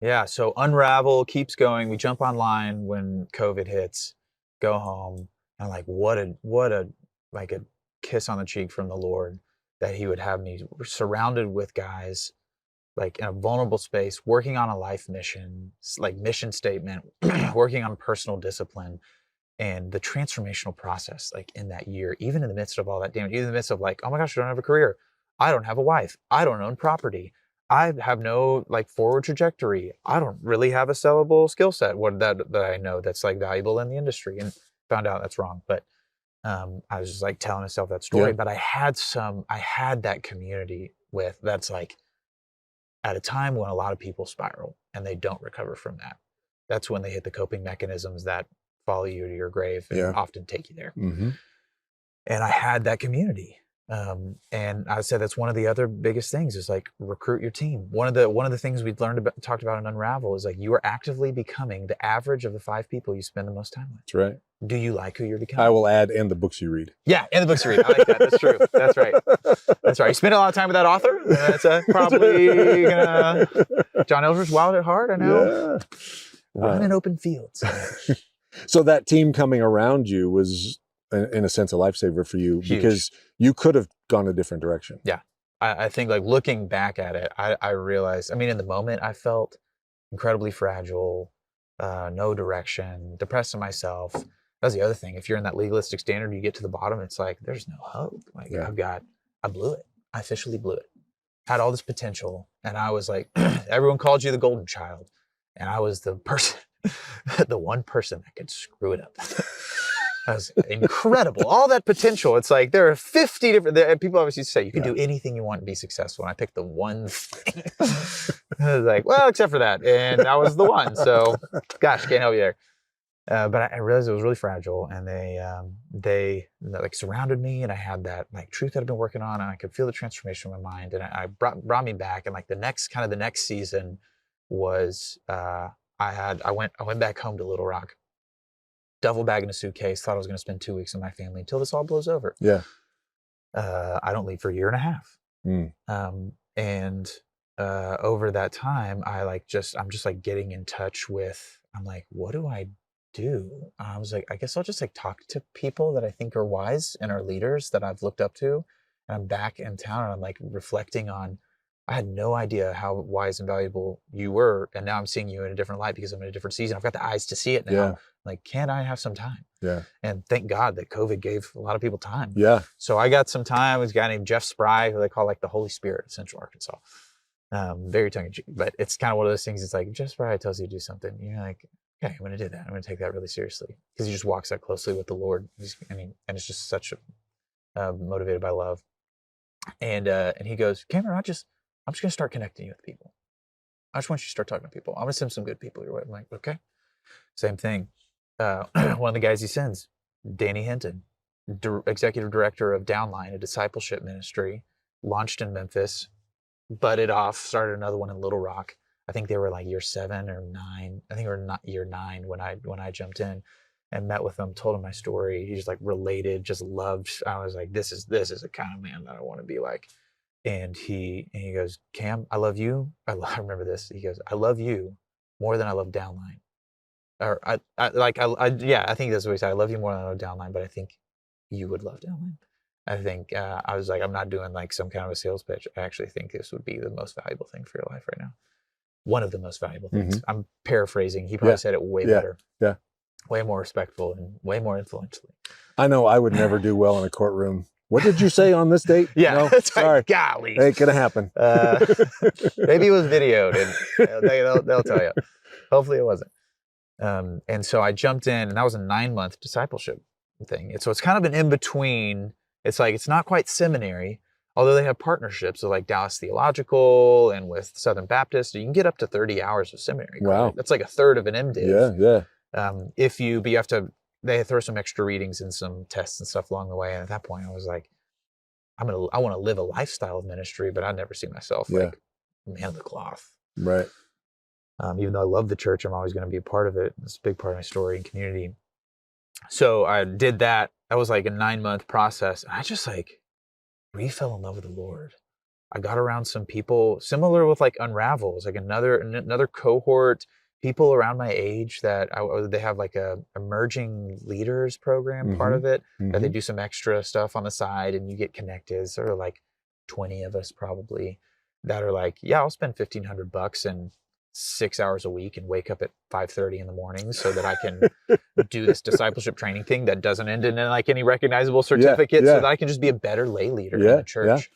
Yeah. So Unravel keeps going. We jump online when COVID hits, go home. And I'm like, what a kiss on the cheek from the Lord, that he would have me surrounded with guys like in a vulnerable space, working on a life mission, like mission statement, working on personal discipline, and the transformational process, like in that year, even in the midst of all that damage, even in the midst of like, oh my gosh, I don't have a career. I don't have a wife. I don't own property. I have no like forward trajectory. I don't really have a sellable skill set that I know that's like valuable in the industry, and found out that's wrong. But I was just like telling myself that story, but I had that community that's like at a time when a lot of people spiral and they don't recover from that. That's when they hit the coping mechanisms that follow you to your grave and often take you there. Mm-hmm. And I had that community. And I said, that's one of the other biggest things is like recruit your team. One of the things we've talked about in Unravel is like, you are actively becoming the average of the 5 people you spend the most time with. That's right. Do you like who you're becoming? I will add, and the books you read. Yeah, and the books you read. I like that. That's true. That's right. That's right. You spend a lot of time with that author. That's probably gonna. John Elder's Wild at Heart. I know. Yeah. Run in open fields. So that team coming around you was, in a sense, a lifesaver for you. Huge. Because you could have gone a different direction. Yeah, I think like looking back at it, I realized. I mean, in the moment, I felt incredibly fragile, no direction, depressed in myself. That's the other thing. If you're in that legalistic standard, you get to the bottom, it's like, there's no hope. Like I blew it. I officially blew it. Had all this potential. And I was like, everyone called you the golden child. And I was the person the one person that could screw it up. That was incredible. All that potential. It's like there are 50 different, people obviously say you can do anything you want and be successful. And I picked the one thing. I was like, well, except for that. And that was the one. So gosh, can't help you there. But I realized it was really fragile, and they like surrounded me, and I had that like truth that I've been working on, and I could feel the transformation in my mind, and I brought me back. And like the next season was I went back home to Little Rock, duffel bag in a suitcase, thought I was going to spend 2 weeks with my family until this all blows over. Yeah. I don't leave for a year and a half. And over that time, I'm just like getting in touch with, I'm like, what do I do? I was like, I guess I'll just like talk to people that I think are wise and are leaders that I've looked up to. And I'm back in town, and I'm like reflecting on, I had no idea how wise and valuable you were. And now I'm seeing you in a different light because I'm in a different season. I've got the eyes to see it now. Yeah. Like, can I have some time? Yeah. And thank God that COVID gave a lot of people time. Yeah. So I got some time with a guy named Jeff Spry, who they call like the Holy Spirit of Central Arkansas. Very tongue in cheek, but it's kind of one of those things. It's like Jeff Spry tells you to do something, you're like, okay, I'm going to do that. I'm going to take that really seriously, because he just walks that closely with the Lord. And it's just such a motivated by love. And he goes, Cameron, I'm just going to start connecting you with people. I just want you to start talking to people. I'm going to send some good people your way. I'm like, okay. Same thing. One of the guys he sends, Danny Hinton, executive director of Downline, a discipleship ministry, launched in Memphis, budded off, started another one in Little Rock. I think they were like year 7 or 9. I think we were not year 9 when I jumped in and met with him, told him my story. He just like related, just loved. I was like, this is the kind of man that I want to be like. And he goes, Cam, I love you. I remember this. He goes, I love you more than I love Downline. Or I think that's what he said. I love you more than I love Downline, but I think you would love Downline. I think I was like, I'm not doing like some kind of a sales pitch. I actually think this would be the most valuable thing for your life right now. One of the most valuable things. Mm-hmm. I'm paraphrasing. He probably said it way better. Yeah. Way more respectful and way more influential. I know I would never do well in a courtroom. What did you say on this date? Yeah, no, that's sorry. Right. Golly. It could have happened. Maybe it was videoed, and they'll tell you. Hopefully it wasn't. And so I jumped in, and that was a 9-month discipleship thing. And so it's kind of an in-between. It's like, it's not quite seminary, although they have partnerships with like Dallas Theological and with Southern Baptist. You can get up to 30 hours of seminary. Wow. That's like a third of an MDiv. Yeah. They throw some extra readings and some tests and stuff along the way. And at that point I was like, I want to live a lifestyle of ministry, but I never see myself like man of the cloth. Right. Even though I love the church, I'm always going to be a part of it. It's a big part of my story and community. So I did that. That was like a 9-month process. And I just like fell in love with the Lord. I got around some people similar with like Unravel. It was like another cohort, people around my age that they have like a emerging leaders program, part of it, that they do some extra stuff on the side, and you get connected. Sort of like 20 of us probably that are like, yeah, I'll spend $1,500 and 6 hours a week and wake up at 5:30 in the morning so that I can do this discipleship training thing that doesn't end in like any recognizable certificate, so that I can just be a better lay leader in the church.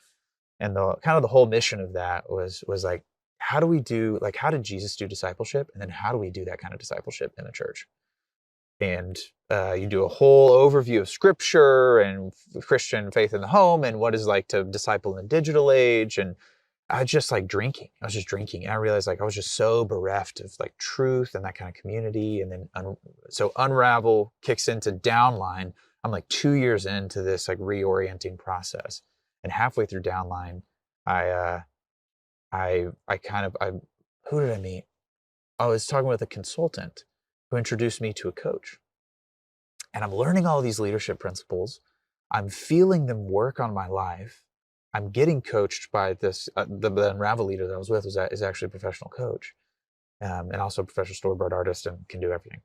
And the whole mission of that was like, how did Jesus do discipleship? And then how do we do that kind of discipleship in a church? And you do a whole overview of scripture and Christian faith in the home and what is like to disciple in the digital age. And I was just drinking. And I realized like I was just so bereft of like truth and that kind of community. And then so Unravel kicks into Downline. I'm like 2 years into this like reorienting process. And halfway through Downline, who did I meet? I was talking with a consultant who introduced me to a coach. And I'm learning all these leadership principles. I'm feeling them work on my life. I'm getting coached by this, the Unravel leader that I was with is actually a professional coach, and also a professional storyboard artist and can do everything.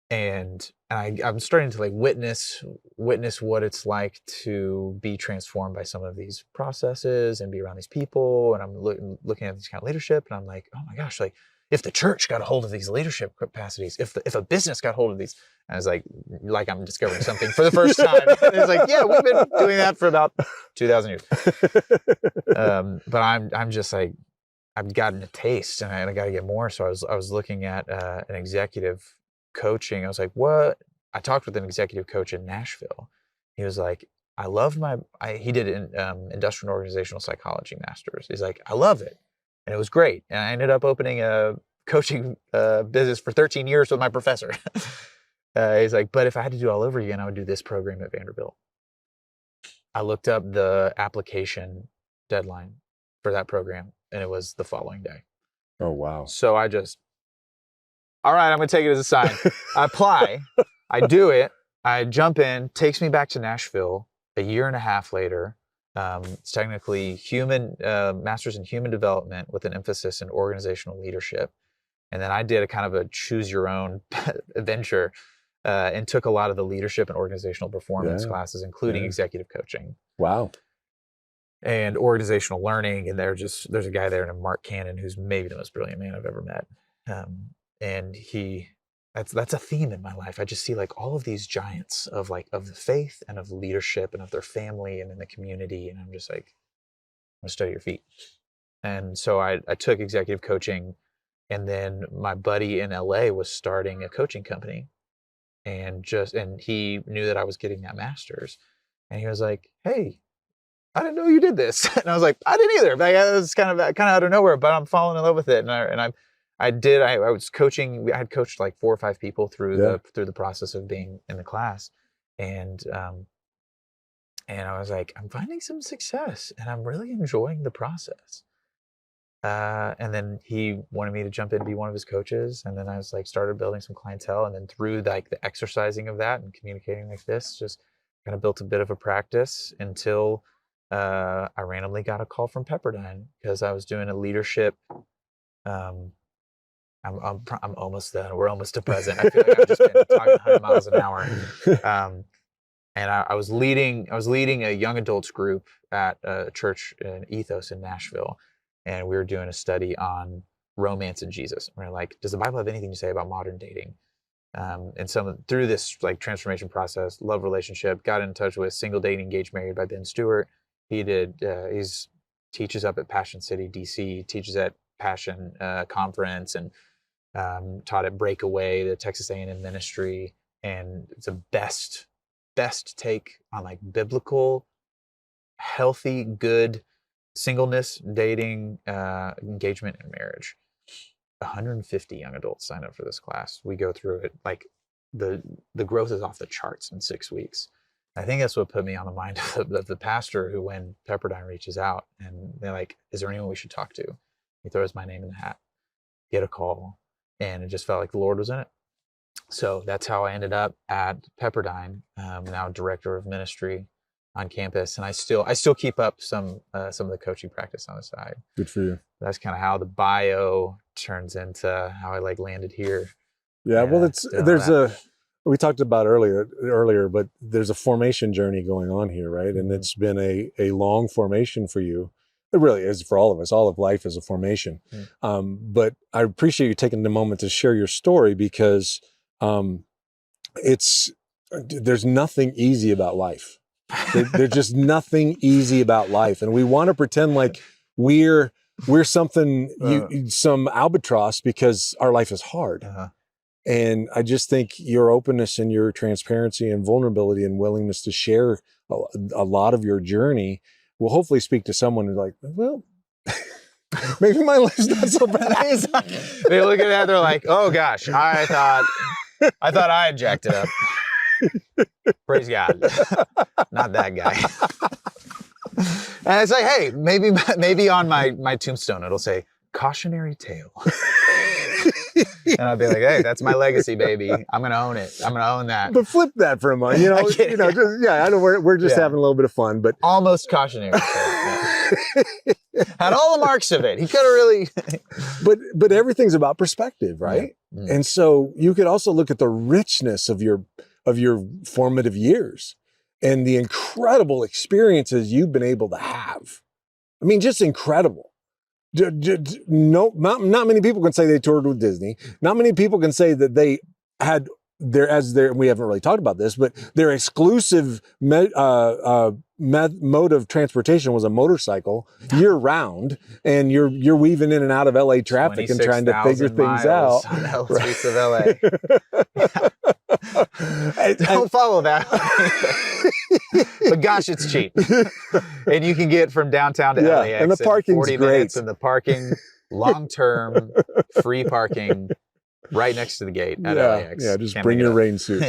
And I'm starting to like witness what it's like to be transformed by some of these processes and be around these people. And I'm looking at this kind of leadership, and I'm like, oh my gosh, like if the church got a hold of these leadership capacities, if a business got hold of these, and I was like I'm discovering something for the first time. And it's like, yeah, we've been doing that for about 2,000 years. But I'm just like, I've gotten a taste, and I got to get more. So I was looking at an executive coaching. I was like, what? I talked with an executive coach in Nashville. He was like, I loved he did an industrial and organizational psychology master's. He's like, I love it. And it was great. And I ended up opening a coaching business for 13 years with my professor. He's like, but if I had to do it all over again, I would do this program at Vanderbilt. I looked up the application deadline for that program, and it was the following day. Oh, wow. So all right, I'm going to take it as a sign. I apply, I do it, I jump in, takes me back to Nashville a year and a half later. It's technically master's in human development with an emphasis in organizational leadership. And then I did a kind of a choose your own adventure and took a lot of the leadership and organizational performance classes, including executive coaching. Wow. And organizational learning. And there's a guy there named Mark Cannon, who's maybe the most brilliant man I've ever met. And that's a theme in my life. I just see like all of these giants of the faith and of leadership and of their family and in the community. And I'm just like, I'm gonna study your feet. And so I took executive coaching, and then my buddy in LA was starting a coaching company, and he knew that I was getting that master's, and he was like, hey, I didn't know you did this. And I was like, I didn't either. But it was kind of out of nowhere, but I'm falling in love with it. I was coaching. I had coached like 4 or 5 people through the process of being in the class. And I was like, I'm finding some success and I'm really enjoying the process. And then he wanted me to jump in and be one of his coaches. And then I was like, started building some clientele. And then through like the exercising of that and communicating like this, just kind of built a bit of a practice until I randomly got a call from Pepperdine because I was doing a leadership. I'm almost done. We're almost to present. I feel like I've just been talking 100 miles an hour. And I was leading a young adults group at a church in Ethos in Nashville. And we were doing a study on romance and Jesus. And we're like, does the Bible have anything to say about modern dating? And through this like transformation process, love relationship, got in touch with Single Dating Engaged Married by Ben Stewart. He teaches up at Passion City, DC, teaches at Passion Conference, and taught at Breakaway, the Texas A&M ministry. And it's a best take on like biblical, healthy, good singleness, dating, engagement, and marriage. 150 young adults sign up for this class. We go through it. Like the growth is off the charts in 6 weeks. I think that's what put me on the mind of the pastor who, when Pepperdine reaches out and they're like, is there anyone we should talk to? He throws my name in the hat, get a call, and it just felt like the Lord was in it. So that's how I ended up at Pepperdine, now director of ministry on campus. And I still keep up some of the coaching practice on the side. Good for you. That's kind of how the bio turns into how I like landed here. Yeah, well, we talked about earlier, but there's a formation journey going on here, right? And it's been a long formation for you. It really is for all of us. All of life is a formation. But I appreciate you taking the moment to share your story because there's nothing easy about life. There's just nothing easy about life. And we want to pretend like we're something, some albatross because our life is hard. And I just think your openness and your transparency and vulnerability and willingness to share a lot of your journey will hopefully speak to someone who's like, well, maybe my life's not so bad. They look at that, they're like, oh gosh, I thought I had jacked it up. Praise God. Not that guy. And it's like, hey, maybe on my tombstone it'll say cautionary tale. And I'll be like, hey, that's my legacy, baby. I'm gonna own it. I'm gonna own that. But flip that for a moment, I know we're just having a little bit of fun, but almost cautionary tale. Had all the marks of it. He could have really but everything's about perspective, right? Yeah. And so you could also look at the richness of your formative years and the incredible experiences you've been able to have. I mean, just incredible. No, not many people can say they toured with Disney. Not many people can say that they had we haven't really talked about this, but their exclusive mode of transportation was a motorcycle year round, and you're weaving in and out of LA traffic and trying to figure things out on the streets of LA. Don't follow that. But gosh, it's cheap, and you can get from downtown to LAX and the parking's 40 great. minutes, and the parking, long-term free parking, right next to the gate at LAX. Yeah, just bring your rain suit.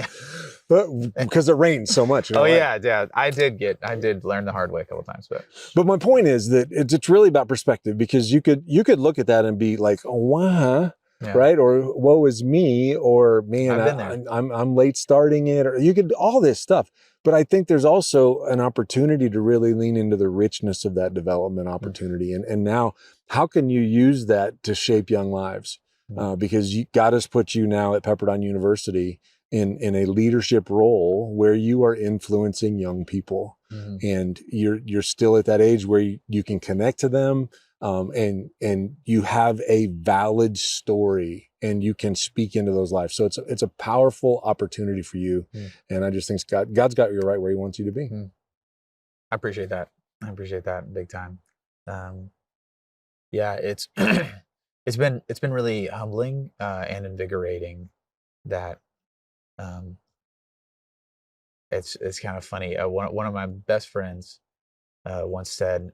But because it rains so much. Yeah. I did learn the hard way a couple times, but my point is that it's really about perspective, because you could look at that and be like, oh, wow. Yeah. Right? Or woe is me, or man, I'm late starting it, or you could all this stuff. But I think there's also an opportunity to really lean into the richness of that development opportunity. And now, how can you use that to shape young lives? Because God has put you now at Pepperdine University in a leadership role where you are influencing young people, and you're still at that age where you can connect to them, and you have a valid story, and you can speak into those lives. So it's a powerful opportunity for you, and I just think God's got you right where He wants you to be. I appreciate that. I appreciate that big time. Yeah, it's it's been really humbling and invigorating that. It's kind of funny. One of my best friends once said,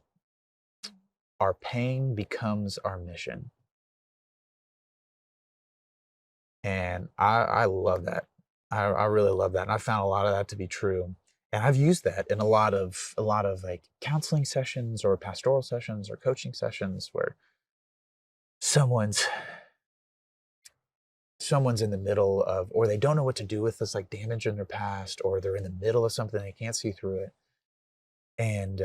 "Our pain becomes our mission," and I love that. I really love that, and I found a lot of that to be true. And I've used that in a lot of like counseling sessions or pastoral sessions or coaching sessions where someone's in the middle of, or they don't know what to do with this like damage in their past, or they're in the middle of something, they can't see through it. And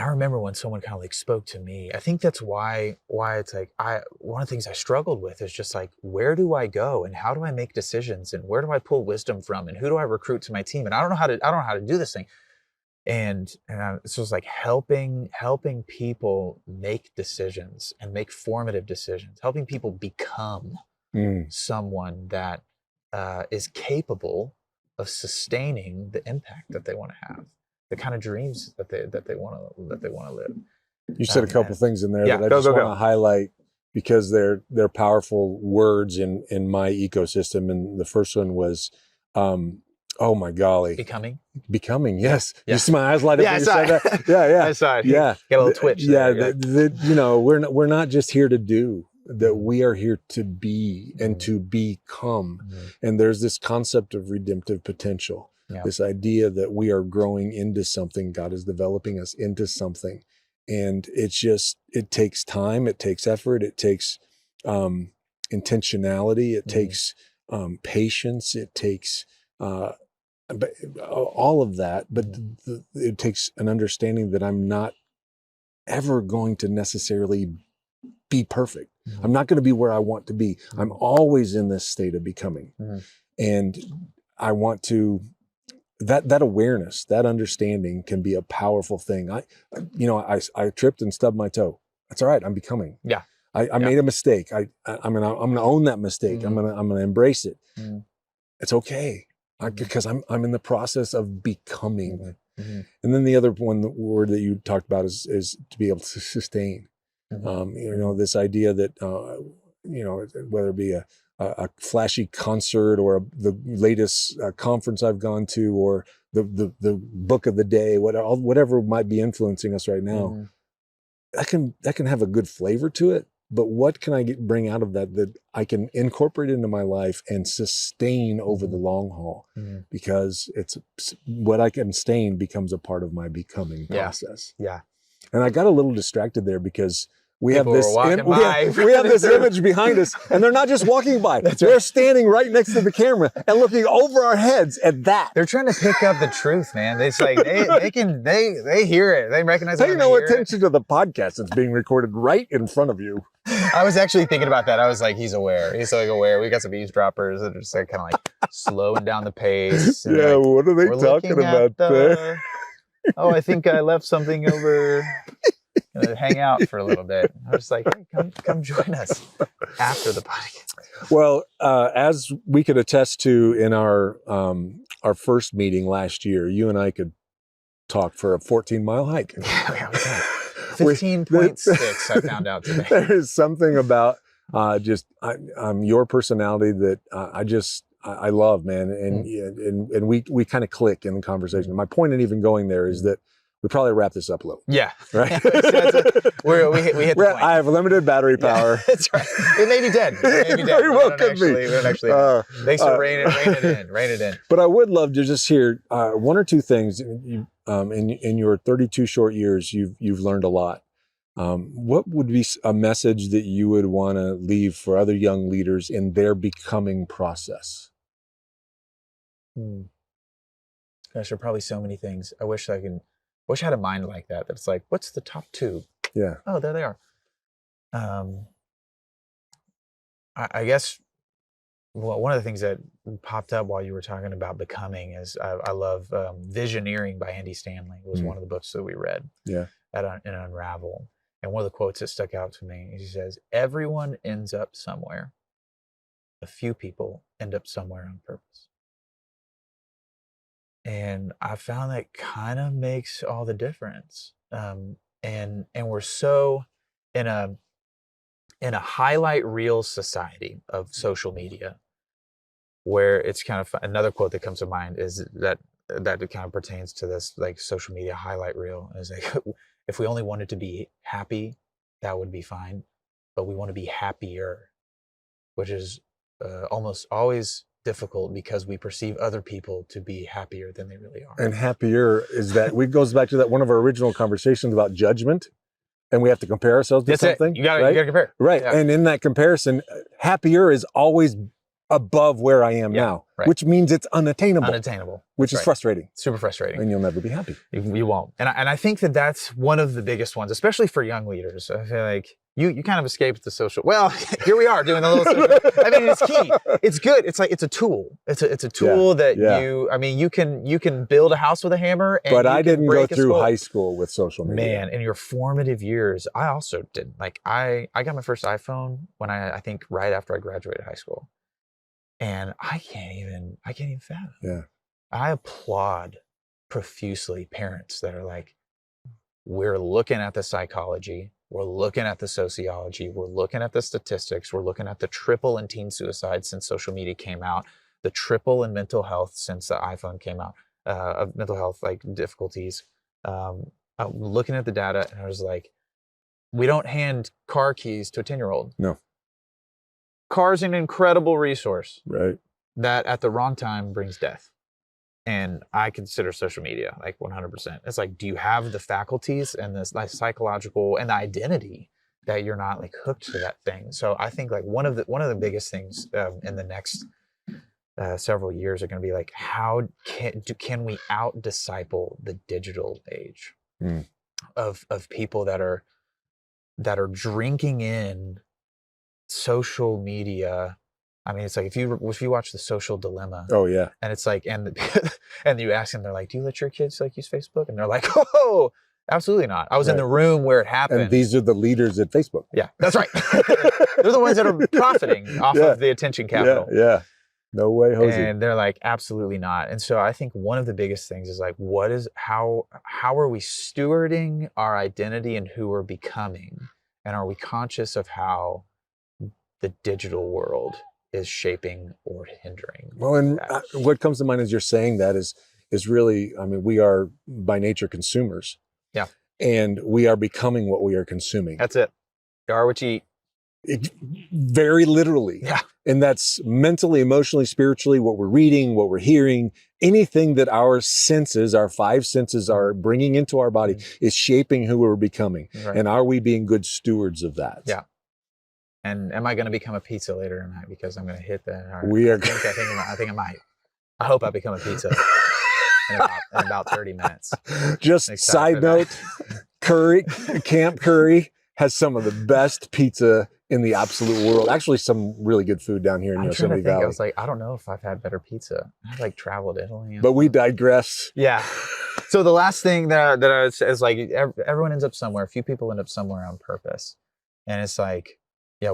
I remember when someone kind of like spoke to me. I think that's why it's like one of the things I struggled with is just like, where do I go and how do I make decisions and where do I pull wisdom from and who do I recruit to my team? And I don't know how to do this thing. And so it's like helping people make decisions and make formative decisions, helping people become someone that is capable of sustaining the impact that they want to have, the kind of dreams that they want to live. You said a couple things in there that I just want to highlight because they're powerful words in my ecosystem. And the first one was, oh my golly, becoming. Yes, yeah. You see my eyes light up when you said that. Yeah. I saw it. Yeah, get a little twitch. Yeah, we're not just here to do. That we are here to be and to become. And there's this concept of redemptive potential. Yeah. This idea that we are growing into something. God is developing us into something. And it takes time, it takes effort, it takes intentionality, it takes patience, it takes all of that. But it takes an understanding that I'm not ever going to necessarily be perfect. I'm not going to be where I want to be. I'm always in this state of becoming. And I want to, that awareness, that understanding can be a powerful thing. I tripped and stubbed my toe. That's all right. I'm becoming. Yeah. I made a mistake. I'm gonna own that mistake. I'm gonna embrace it. It's okay because I'm in the process of becoming. And then the other one, the word that you talked about is to be able to sustain. This idea that whether it be a flashy concert or the latest conference I've gone to, or the book of the day, whatever might be influencing us right now, that can have a good flavor to it. But what can I bring out of that I can incorporate into my life and sustain over the long haul? Because it's what I can sustain becomes a part of my becoming process. Yeah. And I got a little distracted there because we have this image behind us, and they're not just walking by. They're standing right next to the camera and looking over our heads at that. They're trying to pick up the truth, man. It's like they hear it. They recognize it. Pay no attention to the podcast that's being recorded right in front of you. I was actually thinking about that. I was like, he's aware. He's like aware. We got some eavesdroppers that are just like kind of like slowing down the pace. Yeah, like, what are they talking about there? Oh, I think I left something over hang out for a little bit. I was like, hey, come join us after the podcast. Well, as we could attest to in our first meeting last year, you and I could talk for a 14-mile hike. Yeah, 15.6, I found out today. There is something about your personality that I love, man, and we kind of click in the conversation. My point in even going there is that we probably wrap this up a little. Yeah, right. we hit the point. I have limited battery power. Yeah, that's right. It may be dead. It very well could be. We don't actually. Thanks for rein it in. But I would love to just hear one or two things. In your 32 short years, you've learned a lot. What would be a message that you would want to leave for other young leaders in their becoming process? Gosh, there are probably so many things. I wish I had a mind like that. That's like, what's the top two? Yeah. Oh, there they are. I guess one of the things that popped up while you were talking about becoming is I love Visioneering by Andy Stanley. It was one of the books that we read. Yeah. In Unravel. And one of the quotes that stuck out to me, he says, everyone ends up somewhere. A few people end up somewhere on purpose. And I found that kind of makes all the difference. And we're so in a highlight reel society of social media, where it's kind of another quote that comes to mind is that it kind of pertains to this, like, social media highlight reel. Is like, if we only wanted to be happy, that would be fine, but we want to be happier, which is almost always difficult because we perceive other people to be happier than they really are. And happier is that goes back to that one of our original conversations about judgment, and we have to compare ourselves to something. You got to compare. Right. Yeah. And in that comparison, happier is always above where I am now, right. Which means it's unattainable. Which is frustrating. Super frustrating. And you'll never be happy. You won't. And I think that that's one of the biggest ones, especially for young leaders. I feel like you kind of escaped the social. Well, here we are doing a little social. I mean, it's key. It's good. It's like, it's a tool. It's a tool that you can build a house with a hammer. And but I didn't go through high school with social media. Man, in your formative years, I also didn't. Like, I got my first iPhone when I think right after I graduated high school. And I can't even fathom. Yeah. I applaud profusely parents that are like, we're looking at the psychology, we're looking at the sociology, we're looking at the statistics, we're looking at the triple in teen suicide since social media came out, the triple in mental health since the iPhone came out, of mental health, like, difficulties. I'm looking at the data, and I was like, we don't hand car keys to a 10-year-old. No. Car's an incredible resource. Right. That at the wrong time brings death. And I consider social media like 100%. It's like, do you have the faculties and this, like, psychological and the identity that you're not, like, hooked to that thing? So I think, like, one of the biggest things in the next several years are going to be like, how can we out disciple the digital age of people that are drinking in social media. I mean, it's like, if you watch The Social Dilemma. Oh yeah. And it's like, and you ask them, they're like, do you let your kids, like, use Facebook? And they're like, oh, absolutely not. I was in the room where it happened. And these are the leaders at Facebook. Yeah, that's right. They're the ones that are profiting off of the attention capital. Yeah. No way, Jose. And they're like, absolutely not. And so I think one of the biggest things is like, how are we stewarding our identity and who we're becoming? And are we conscious of how the digital world is shaping or hindering? Well, and what comes to mind as you're saying that is really, I mean, we are by nature consumers. Yeah. And we are becoming what we are consuming. That's it. You are what you eat. Very literally. Yeah. And that's mentally, emotionally, spiritually, what we're reading, what we're hearing, anything that our senses, our five senses are bringing into our body is shaping who we're becoming. Right. And are we being good stewards of that? Yeah. And am I going to become a pizza later tonight because I'm going to hit that? We are. I think I might. I hope I become a pizza in about 30 minutes. Just side note, Camp Curry has some of the best pizza in the absolute world. Actually, some really good food down here in I'm trying Yosemite to think. Valley. I was like, I don't know if I've had better pizza. I've like traveled Italy. And But we stuff. digress. Yeah. So the last thing that I would say is like everyone ends up somewhere. A few people end up somewhere on purpose, and it's like, yeah,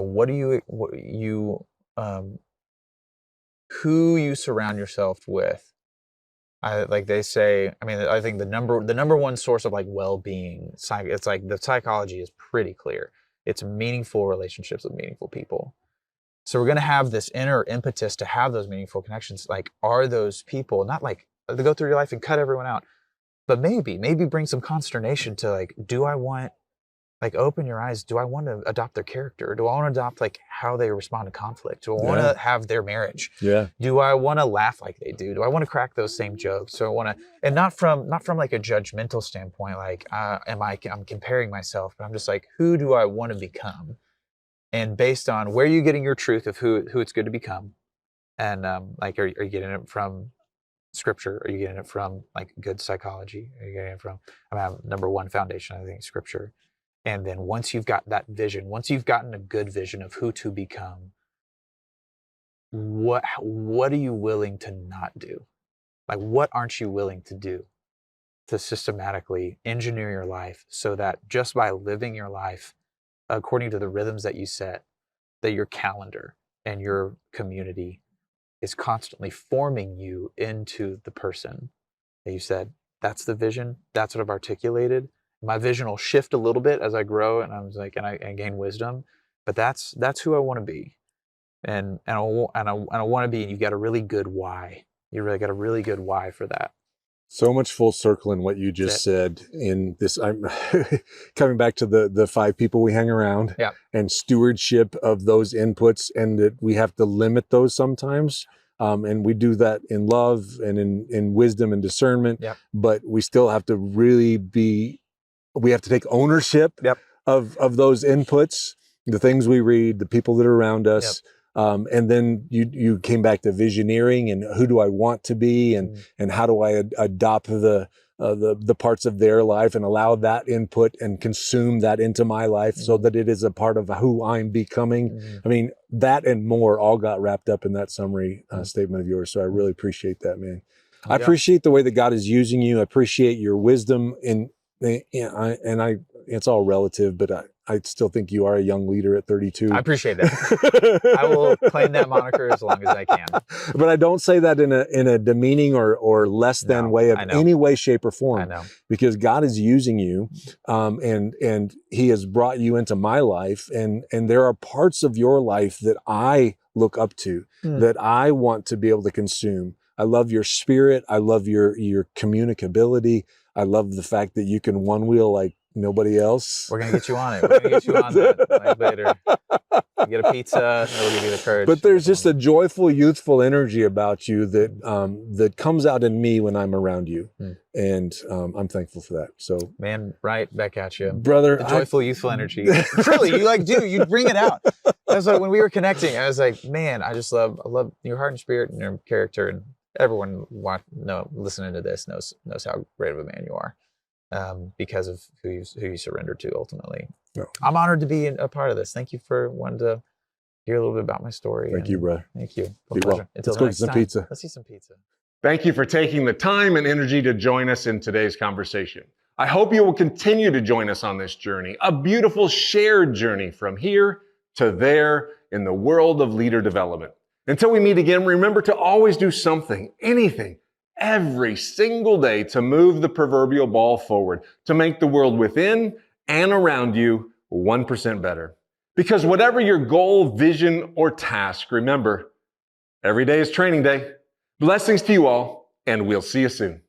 who you surround yourself with. Like they say. I mean, I think the number one source of like well-being. It's like the psychology is pretty clear. It's meaningful relationships with meaningful people. So we're gonna have this inner impetus to have those meaningful connections. Like, are those people not like to go through your life and cut everyone out? But maybe bring some consternation to like, do I want, like, open your eyes. Do I want to adopt their character? Do I want to adopt like how they respond to conflict? Do I want to have their marriage? Yeah. Do I want to laugh like they do? Do I want to crack those same jokes? So I want to, and not from like a judgmental standpoint, like, I'm comparing myself, but I'm just like, who do I want to become? And based on where you're getting your truth of who it's good to become. And like, are you getting it from Scripture? Are you getting it from like good psychology? Are you getting it from, number one foundation, I think, Scripture. And then once you've got that vision, once you've gotten a good vision of who to become, what are you willing to not do? Like, what aren't you willing to do to systematically engineer your life so that just by living your life according to the rhythms that you set, that your calendar and your community is constantly forming you into the person that you said, that's the vision, that's what I've articulated. My vision will shift a little bit as I grow and I gain wisdom, but that's who I want to be. And I want to be, and you've got a really good why. You really got a really good why for that. So much full circle in what you just said in this. I'm coming back to the 5 people we hang around and stewardship of those inputs, and that we have to limit those sometimes. And we do that in love and in wisdom and discernment, but we still have to really we have to take ownership of those inputs, the things we read, the people that are around us. And then you came back to visioneering and who do I want to be, and how do I adopt the parts of their life and allow that input and consume that into my life so that it is a part of who I'm becoming. I mean, that and more all got wrapped up in that summary statement of yours. So I really appreciate that, man. I appreciate the way that God is using you. I appreciate your wisdom it's all relative, but I still think you are a young leader at 32. I appreciate that. I will claim that moniker as long as I can. But I don't say that in a demeaning or less than way of any way, shape, or form. I know. Because God is using you, and He has brought you into my life, and there are parts of your life that I look up to, that I want to be able to consume. I love your spirit. I love your communicability. I love the fact that you can one wheel like nobody else. We're going to get you on it. We're going to get you on that like later. You get a pizza, and we'll give you the courage. But there's just a joyful, youthful energy about you that comes out in me when I'm around you. And I'm thankful for that. So, man, right back at you. Brother. The joyful, youthful energy. Truly, you bring it out. I was like, when we were connecting, I was like, man, I love your heart and spirit and your character, and everyone listening to this knows how great of a man you are, because of who you surrender to ultimately. No. I'm honored to be a part of this. Thank you for wanting to hear a little bit about my story. Thank you, bro. Thank you. Be well. Let's go get some pizza. Let's eat some pizza. Thank you for taking the time and energy to join us in today's conversation. I hope you will continue to join us on this journey, a beautiful shared journey from here to there in the world of leader development. Until we meet again, remember to always do something, anything, every single day to move the proverbial ball forward, to make the world within and around you 1% better. Because whatever your goal, vision, or task, remember, every day is training day. Blessings to you all, and we'll see you soon.